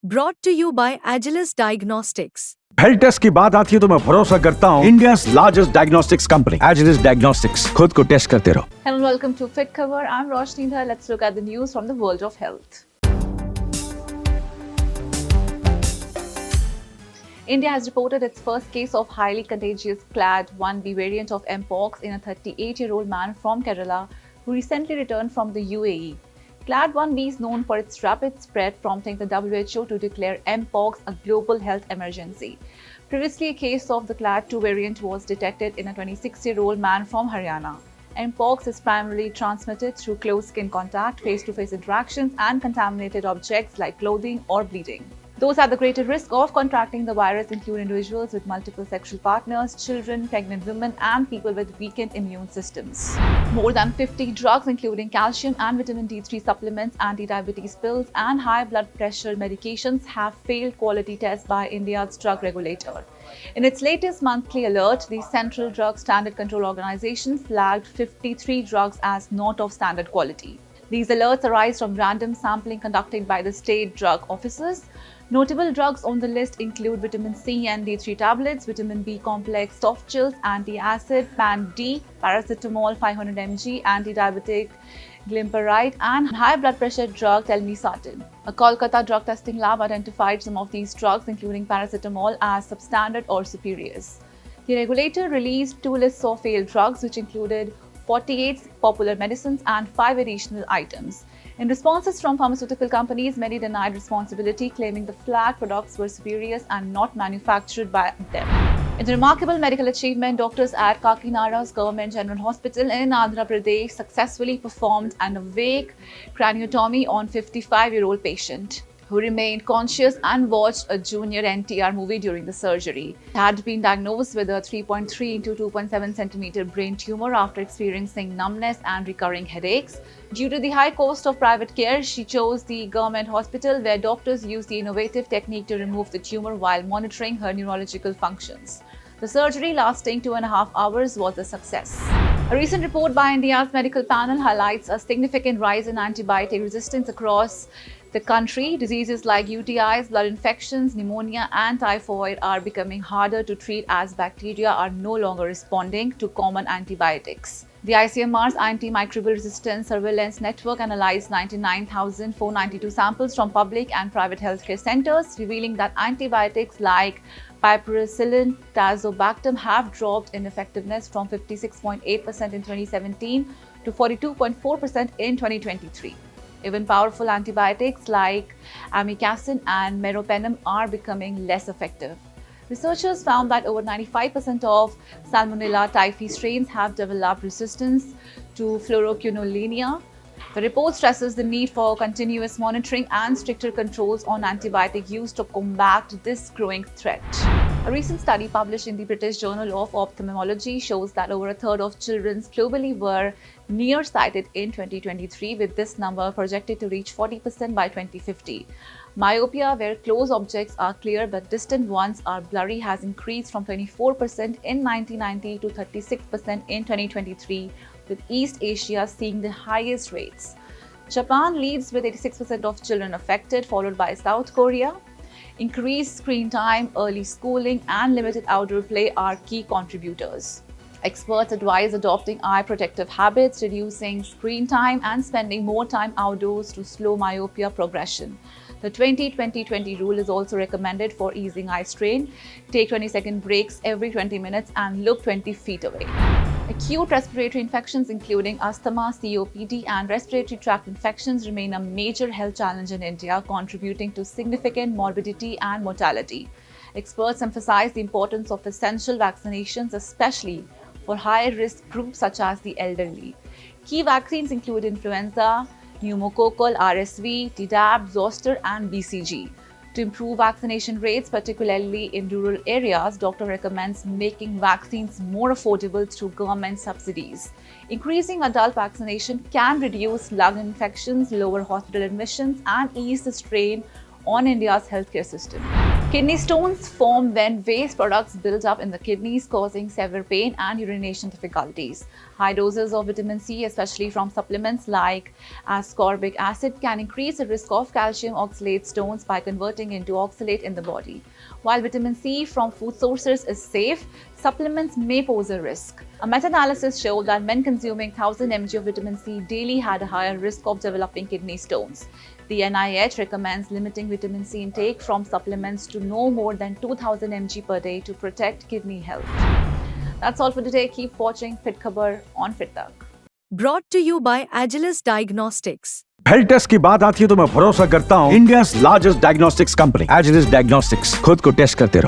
Brought to you by Agilus Diagnostics. Health test की बात आती है तो मैं भरोसा करता हूँ India's largest diagnostics company Agilus diagnostics. खुद को टेस्ट करते रहो। Hello and welcome to Fit Cover. I'm Roshni Dhar. Let's look at the news from the world of health. India has reported its first case of highly contagious Clade 1b variant of Mpox in a 38-year-old man from Kerala who recently returned from the UAE. Clade 1b is known for its rapid spread, prompting the WHO to declare Mpox a global health emergency. Previously, a case of the Clade 2 variant was detected in a 26-year-old man from Haryana. Mpox is primarily transmitted through close skin contact, face-to-face interactions, and contaminated objects like clothing or bleeding. Those at the greater risk of contracting the virus include individuals with multiple sexual partners, children, pregnant women, and people with weakened immune systems. More than 50 drugs, including calcium and vitamin D3 supplements, anti-diabetes pills, and high blood pressure medications, have failed quality tests by India's drug regulator. In its latest monthly alert, the Central Drug Standard Control Organization flagged 53 drugs as not of standard quality. These alerts arise from random sampling conducted by the state drug offices. Notable drugs on the list include vitamin C and D3 tablets, vitamin B complex soft gels, anti-acid, Pan-D, paracetamol 500 mg, anti-diabetic glimepiride, and high blood pressure drug telmisartan. A Kolkata drug testing lab identified some of these drugs, including paracetamol, as substandard or superiors. The regulator released two lists of failed drugs, which included 48 popular medicines and 5 additional items. In responses from pharmaceutical companies, many denied responsibility, claiming the flagged products were spurious and not manufactured by them. In a remarkable medical achievement, doctors at Kakinada's Government General Hospital in Andhra Pradesh successfully performed an awake craniotomy on 55-year-old patient who remained conscious and watched a junior NTR movie during the surgery. She had been diagnosed with a 3.3 into 2.7 centimeter brain tumor after experiencing numbness and recurring headaches. Due to the high cost of private care, she chose the government hospital, where doctors used the innovative technique to remove the tumor while monitoring her neurological functions. The surgery, lasting 2.5 hours, was a success. A recent report by India's medical panel highlights a significant rise in antibiotic resistance across the country. Diseases like UTIs, blood infections, pneumonia, and typhoid are becoming harder to treat as bacteria are no longer responding to common antibiotics. The ICMR's antimicrobial resistance surveillance network analyzed 99,492 samples from public and private healthcare centers, revealing that antibiotics like piperacillin, tazobactam have dropped in effectiveness from 56.8% in 2017 to 42.4% in 2023. Even powerful antibiotics like amikacin and meropenem are becoming less effective. Researchers found that over 95% of Salmonella typhi strains have developed resistance to fluoroquinolone. The report stresses the need for continuous monitoring and stricter controls on antibiotic use to combat this growing threat. A recent study published in the British Journal of Ophthalmology shows that over a third of children globally were nearsighted in 2023, with this number projected to reach 40% by 2050. Myopia, where close objects are clear but distant ones are blurry, has increased from 24% in 1990 to 36% in 2023, with East Asia seeing the highest rates. Japan leads with 86% of children affected, followed by South Korea. Increased screen time, early schooling, and limited outdoor play are key contributors. Experts advise adopting eye protective habits, reducing screen time, and spending more time outdoors to slow myopia progression. The 20-20-20 rule is also recommended for easing eye strain. Take 20-second breaks every 20 minutes and look 20 feet away. Acute respiratory infections, including asthma, COPD, and respiratory tract infections, remain a major health challenge in India, contributing to significant morbidity and mortality. Experts emphasize the importance of essential vaccinations, especially for high-risk groups such as the elderly. Key vaccines include influenza, pneumococcal, RSV, Tdap, zoster, and BCG. To improve vaccination rates, particularly in rural areas, doctor recommends making vaccines more affordable through government subsidies. Increasing adult vaccination can reduce lung infections, lower hospital admissions, and ease the strain on India's healthcare system. Kidney stones form when waste products build up in the kidneys, causing severe pain and urination difficulties. High doses of vitamin C, especially from supplements like ascorbic acid, can increase the risk of calcium oxalate stones by converting into oxalate in the body. While vitamin C from food sources is safe, supplements may pose a risk. A meta-analysis showed that men consuming 1000 mg of vitamin C daily had a higher risk of developing kidney stones. The NIH recommends limiting vitamin C intake from supplements to no more than 2000 mg per day to protect kidney health. That's all for today. Keep watching Fit Khabar on Fit Tak. Brought to you by Agilus Diagnostics. Health test की बात आती है तो मैं भरोसा करता हूँ India largest diagnostics company Agilus diagnostics. खुद को टेस्ट करते रहो।